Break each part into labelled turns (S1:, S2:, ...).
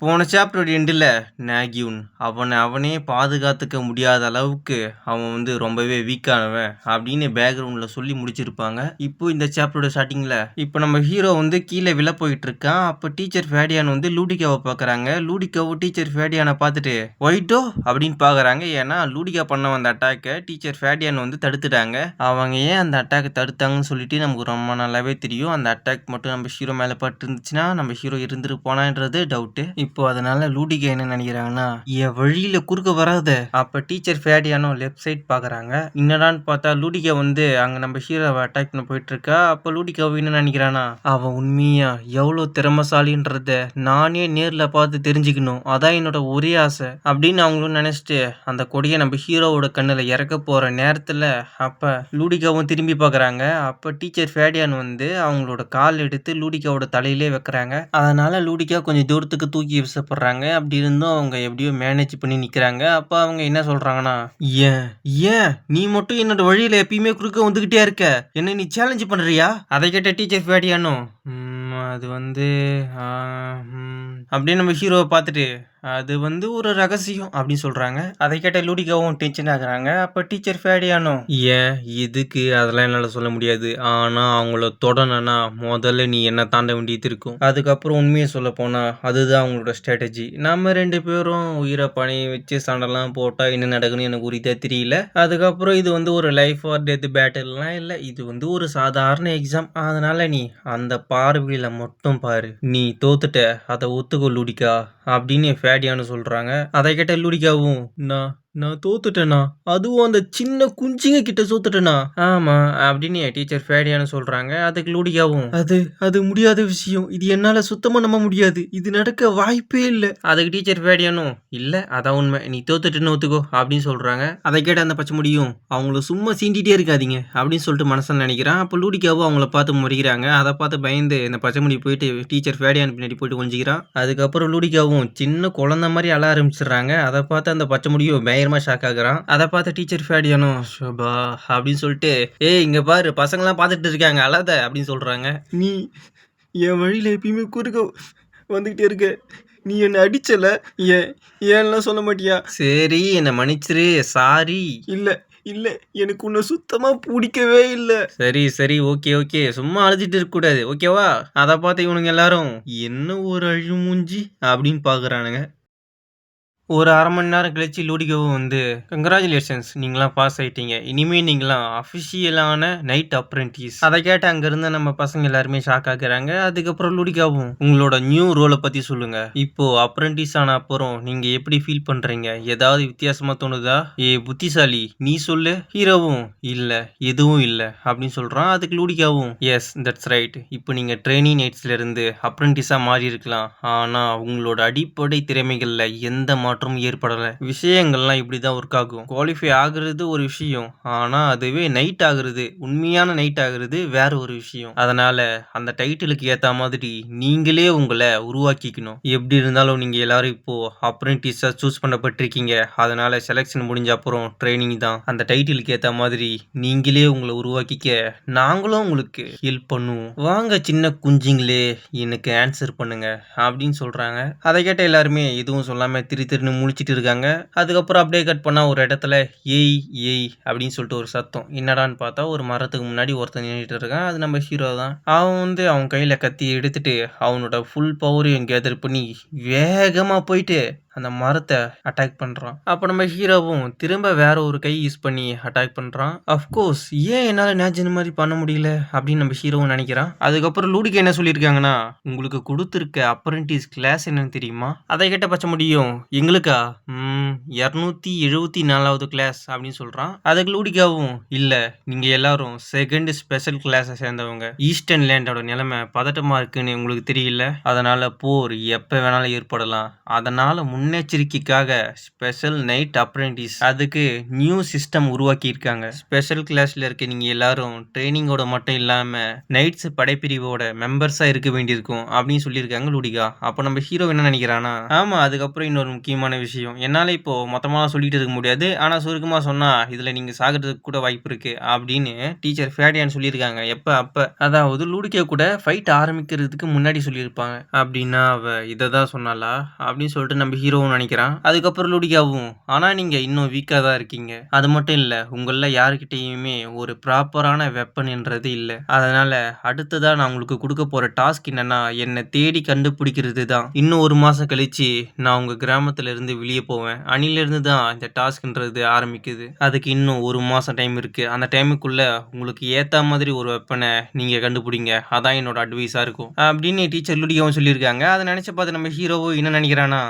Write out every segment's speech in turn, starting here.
S1: போன சாப்டரோட எண்டுல நாகியூன் அவனே பாதுகாத்துக்க முடியாத அளவுக்கு அவன் வந்து ரொம்பவே வீக்கானவன் அப்படின்னு பேக்ரவுண்ட்ல சொல்லி முடிச்சிருப்பாங்க. இப்போ இந்த சாப்டரோட ஸ்டார்டிங்ல இப்போ நம்ம ஹீரோ வந்து கீழே விழ போயிட்டு இருக்கான். அப்ப டீச்சர் ஃபேடியான் வந்து லூடிகாவை பாக்குறாங்க. லூடிகாவும் டீச்சர் ஃபேடியானை பார்த்துட்டு ஒயிட்டோ அப்படின்னு பாக்குறாங்க. ஏன்னா லூடிகா பண்ண வந்த அட்டாக்கை டீச்சர் ஃபேடியான் வந்து தடுத்துட்டாங்க. அவங்க ஏன் அந்த அட்டாக்கை தடுத்தாங்கன்னு சொல்லிட்டு நமக்கு ரொம்ப நல்லாவே தெரியும். அந்த அட்டாக் மட்டும் நம்ம ஹீரோ மேல பட்டு இருந்துச்சுன்னா நம்ம ஹீரோ இருந்துட்டு போனான்றது டவுட்டு. இப்போ அதனால லூடிகா என்ன நினைக்கிறாங்கன்னா, என் வழியில குறுக்க வராத. அப்ப டீச்சர் ஃபேடியானோ லெஃப்ட் சைட் பாக்குறாங்க. என்னடான்னு பார்த்தா லூடிகா வந்து அங்க நம்ம ஹீரோவை அட்டாக் பண்ண போயிட்டு இருக்கா. அப்ப லூடிகா என்ன நினைக்கிறானா, அவன் உண்மையா எவ்வளவு திறமசாலின்றத நானே நேர்ல பார்த்து தெரிஞ்சுக்கணும். அதான் என்னோட ஒரே ஆசை அப்படின்னு அவங்களும் நினைச்சிட்டு அந்த கொடியை நம்ம ஹீரோவோட கண்ணுல இறக்க போற நேரத்துல அப்ப லூடிகாவும் திரும்பி பாக்குறாங்க. அப்ப டீச்சர் ஃபேடியான் வந்து அவங்களோட கால் எடுத்து லூடிகாவோட தலையிலே வைக்கிறாங்க. அதனால லூடிகா கொஞ்சம் தூரத்துக்கு தூக்கி வீசப்படுறாங்க. அப்படி இருந்தும் அவங்க எப்படியோ மேனேஜ் பண்ணி நிக்கிறாங்க. அப்ப அவங்க என்ன சொல்றாங்கன்னா, ஏன் ஏன் நீ மட்டும் என்னோட வழியில எப்பயுமே குறுக்க வந்துகிட்டே இருக்க, என்ன நீ சேலஞ்ச் பண்றியா? அதை கேட்ட டீச்சர் ஃபேடியானோ அது வந்து அப்படியே நம்ம ஹீரோவை பார்த்துட்டு அது வந்து ஒரு ரகசியம் அப்படின்னு சொல்றாங்க. அதை கேட்ட லூடிகாவும் டென்ஷன் ஆகுறாங்க. அப்ப டீச்சர் ஃபேடியானோ ஏன் எதுக்கு அதெல்லாம் என்னால சொல்ல முடியாது. ஆனா அவங்கள தொடனா முதல்ல நீ என்ன தாண்ட வேண்டியது இருக்கும். அதுக்கப்புறம் உண்மையை சொல்ல போனா அதுதான் அவங்களோட ஸ்ட்ராட்டஜி. நம்ம 2 பேரும் உயிரை பணி வச்சு சண்டைலாம் போட்டா என்ன நடக்குன்னு எனக்கு உரித்தா தெரியல. அதுக்கப்புறம் இது வந்து ஒரு லைஃப் ஆர் டெத் பேட்டில்லாம் இல்லை. இது வந்து ஒரு சாதாரண எக்ஸாம். அதனால நீ அந்த பார்வையில மட்டும் பாரு. நீ தோத்துட்ட அதை ஒத்துக்கோ லூடிகா அப்படின்னு ஃபேடியான்னு சொல்றாங்க. அதை கேட்ட லூடிகாவும் நான் நான் தோத்துட்டேனா, அதுவும் அந்த சின்ன குஞ்சிங்க கிட்ட தோத்துட்டேனா, ஆமா அப்படின்னு டீச்சர் ஃபேடியான்னு சொல்றாங்க. அதுக்கு லூடிகாவும் அது அது முடியாத விஷயம், இது என்னால சுத்தமா நம்ப முடியாது, இது நடக்க வாய்ப்பே இல்லை. அதுக்கு டீச்சர் ஃபேடியானும் இல்ல அதான் உண்மை, நீ தோத்துட்டுன்னு ஒத்துக்கோ அப்படின்னு சொல்றாங்க. அதை கேட்ட அந்த பச்சை முடியும் அவங்கள சும்மா சீண்டிட்டே இருக்காதீங்க அப்படின்னு சொல்லிட்டு மனசுல நினைக்கிறான். அப்போ லூடிகாவும் அவங்கள பார்த்து முறைக்கிறாங்க. அதை பார்த்து பயந்து இந்த பச்சை முடி போயிட்டு டீச்சர் ஃபேடியான் பின்னாடி போயிட்டு ஒழிஞ்சிக்கிறான். அதுக்கப்புறம் லூடிகாவும் சின்ன குழந்தை மாதிரி அழ ஆரம்பிச்சிடுறாங்க. அதை பார்த்து அந்த பச்சை முடியும் பயங்கரமா ஷாக் ஆகுறான். அதை பார்த்து டீச்சர் ஃபேடியானும் ஷோபா அப்படின்னு சொல்லிட்டு ஏய் இங்க பாரு பசங்களாம் பார்த்துட்டு இருக்காங்க அழாத அப்படின்னு சொல்றாங்க. நீ என் வழியில எப்பயுமே குறுக்க வந்துகிட்டே இருக்க, நீ என்ன அடிச்சல, ஏன் ஏன்லாம் சொல்ல மாட்டியா? சரி என்ன மன்னிச்சிரு, சாரி. இல்ல இல்ல எனக்கு உன்னை சுத்தமா பிடிக்கவே இல்ல. சரி சரி ஓகே ஓகே சும்மா அழுதுட்டு இருக்க கூடாது ஓகேவா? அதை பார்த்து இவனுங்க எல்லாரும் என்ன ஒரு அழுமூஞ்சி அப்படின்னு பாக்குறானுங்க. ஒரு 1/2 மணி நேரம் கழிச்சு லூடிகாவும் வந்து கங்க்ராச்சுலேஷன்ஸ் நீங்களாம் பாஸ் ஆயிட்டீங்க, இனிமே நீங்களாம் அஃபிஷியலான நைட் அப்ரென்டிஸ். அதை கேட்ட அங்க இருந்த நம்ம பசங்க எல்லாருமே ஷாக் ஆகுறாங்க. அதுக்கப்புறம் லூடிகாவும் உங்களோட நியூ ரோலை பத்தி சொல்லுங்க, இப்போ அப்ரென்டிஸ் ஆன அப்புறம் நீங்க எப்படி ஃபீல் பண்றீங்க, ஏதாவது வித்தியாசமா தோணுதா? ஏ புத்திசாலி நீ சொல்லு. ஹீரோவும் இல்ல எதுவும் இல்ல அப்படின்னு சொல்றான். அதுக்கு லூடிகாவும் எஸ் தட்ஸ் ரைட், இப்போ நீங்க ட்ரெயினிங் நைட்ஸ்ல இருந்து அப்ரென்டிஸா மாறி இருக்கலாம், ஆனா உங்களோட அடிப்படை திறமைகள்ல எந்த மாற்றமும் ஏற்படல. விஷயங்கள்லாம் இப்படிதான் ஒர்க் ஆகும். குவாலிஃபை ஆகுறது ஒரு விஷயம், ஆனா அதுவே நைட் ஆகுறது, உண்மையான நைட் ஆகுறது வேற ஒரு விஷயம். அதனால அந்த டைட்டிலுக்கு ஏத்த மாதிரி நீங்களே உங்களை உருவாக்கிக்கணும். எப்படி இருந்தாலும் நீங்க எல்லாரும் இப்போ அப்ரென்டிஸா சூஸ் பண்ணப்பட்டிருக்கீங்க. அதனால செலெக்ஷன் முடிஞ்ச அப்புறம் ட்ரைனிங் தான். அந்த டைட்டிலுக்கு ஏத்த மாதிரி நீங்களே உங்களை உருவாக்கிக்க நாங்களும் உங்களுக்கு ஹெல்ப் பண்ணுவோம். வாங்க சின்ன குஞ்சுங்களே எனக்கு ஆன்சர் பண்ணுங்க அப்படின்னு சொல்றாங்க. அதை கேட்ட எல்லாருமே எதுவும் சொல்லாம திருன்னு முழிச்சிட்டு இருக்காங்க. அதுக்கப்புறம் அப்படியே கட் பண்ணா ஒரு இடத்துல ஏய் ஏய் அப்படின்னு சொல்லிட்டு ஒரு சத்தம். என்னடான்னு பார்த்தா ஒரு மரத்துக்கு முன்னாடி ஒருத்தன் நின்றுட்டு இருக்கான். அது நம்ம ஹீரோ தான். அவன் வந்து அவன் கையில கத்தி எடுத்துட்டு அவனோட ஃபுல் பவரையும் கேதர் பண்ணி வேகமா போயிட்டு அந்த மரத்தை அட்டாக் பண்றான். அப்ப நம்ம ஹீரோவும் திரும்ப வேற ஒரு கை யூஸ் பண்ணி அட்டாக் பண்றான். அஃப்கோர்ஸ் ஏன் என்னால நேஜன் மாதிரி பண்ண முடியல அப்படின்னு நம்ம ஹீரோவும் நினைக்கிறான். அதுக்கப்புறம் லூடிக்கு என்ன சொல்லியிருக்காங்கன்னா, உங்களுக்கு கொடுத்துருக்க அப்ரென்டிஸ் கிளாஸ் என்னன்னு தெரியுமா? அதை கேட்ட பச்சை முடியும் எங்களுக்கா 274வது கிளாஸ் அப்படின்னு சொல்றான். அதுக்கு லூடிகாவும் இல்ல நீங்க எல்லாரும் செகண்ட் ஸ்பெஷல் கிளாஸை சேர்ந்தவங்க. ஈஸ்டர்ன் லேண்டோட நிலைமை பதட்டமா இருக்குன்னு உங்களுக்கு தெரியல, அதனால போர் எப்ப வேணாலும் ஏற்படலாம், அதனால முன்னாடி முன்னெச்சரிக்கைக்காக ஸ்பெஷல் நைட் அப்ரெண்டிஸ் அதுக்கு நியூ சிஸ்டம் உருவாக்கியிருக்காங்க. ஸ்பெஷல் கிளாஸ்ல இருக்க நீங்க எல்லாரும் ட்ரெய்னிங்கோட மட்டும் இல்லாம நைட்ஸ் படைப்பிரிவோட மெம்பர்ஸா இருக்க வேண்டியிருக்கும் அப்படின்னு சொல்லியிருக்காங்க லூடிகா. அப்போ நம்ம ஹீரோ என்ன நினைக்கிறானா, ஆமா அதுக்கப்புறம் இன்னொரு முக்கியமான விஷயம், என்னால இப்போ மொத்தமா சொல்லிட்டு இருக்க முடியாது, ஆனா சுருக்கமா சொன்னா இதுல நீங்க சாகிறதுக்கு கூட வாய்ப்பு இருக்கு அப்படின்னு டீச்சர் ஃபேடியான் சொல்லியிருக்காங்க. எப்ப அப்ப அதாவது லூடிகா கூட ஃபைட் ஆரம்பிக்கிறதுக்கு முன்னாடி சொல்லியிருப்பாங்க. அப்படின்னா அவ இதை தான் சொன்னாலா அப்படின்னு சொல்லிட்டு நம்ம ஹீரோவும் நினைக்கிறான். அதுக்கப்புறம் லூடிகாவும், ஆனா நீங்க இன்னும் வீக்கா தான் இருக்கீங்க, அது மட்டும் இல்ல உங்கள யாருக்கிட்டையுமே ஒரு ப்ராப்பரான வெப்பன்ன்றது இல்ல, அதனால அடுத்ததா நான் உங்களுக்கு கொடுக்க போற டாஸ்க் என்னன்னா என்னை தேடி கண்டுபிடிக்கிறது தான். இன்னும் 1 மாசம் கழிச்சு நான் உங்க கிராமத்துல இருந்து வெளியே போவேன். அணில இருந்து தான் இந்த டாஸ்க்ன்றது ஆரம்பிக்குது. அதுக்கு இன்னும் 1 மாசம் டைம் இருக்கு. அந்த டைமுக்குள்ள உங்களுக்கு ஏத்த மாதிரி ஒரு வெப்பனை நீங்க கண்டுபிடிங்க, அதான் என்னோட அட்வைஸா இருக்கும் அப்படின்னு டீச்சர் லூடிகாவும் சொல்லியிருக்காங்க. அதை நினைச்சு பார்த்து நம்ம ஹீரோவோ என்ன நினைக்கிறானா,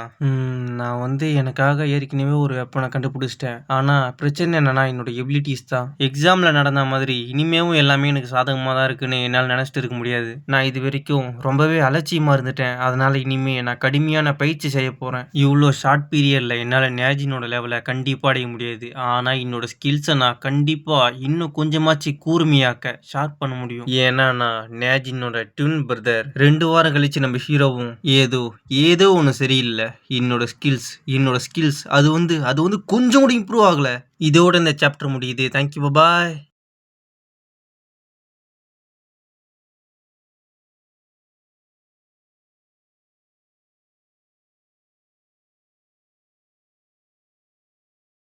S1: நான் வந்து எனக்காக ஏற்கனவே ஒரு வெப்பனை கண்டுபிடிச்சிட்டேன், ஆனா பிரச்சனை என்னன்னா என்னோட எபிலிட்டிஸ் தான். எக்ஸாம்ல நடந்த மாதிரி இனிமேவும் எல்லாமே எனக்கு சாதகமா தான் இருக்குன்னு என்னால் நினைச்சிட்டு இருக்க முடியாது. நான் இது வரைக்கும் ரொம்பவே அலட்சியமா இருந்துட்டேன், அதனால இனிமே நான் கடுமையான பயிற்சி செய்ய போறேன். இவ்வளோ ஷார்ட் பீரியட்ல என்னால் நேஜினோட லெவலை கண்டிப்பா அடைய முடியாது, ஆனா என்னோட ஸ்கில்ஸை நான் கண்டிப்பா இன்னும் கொஞ்சமாச்சு கூர்மையாக்க ஷார்ப் பண்ண முடியும். ஏன்னா நான் நேஜினோட ட்வின் பிரதர். 2 வாரம் கழிச்சு நம்ம ஹீரோவும் ஏதோ ஏதோ ஒன்று சரியில்லை, என்னோட ஸ்கில்ஸ் அது வந்து கொஞ்சம் கூட இம்ப்ரூவ் ஆகல. இதோட இந்த சாப்டர் முடியுது. தேங்க்யூ, பாய்.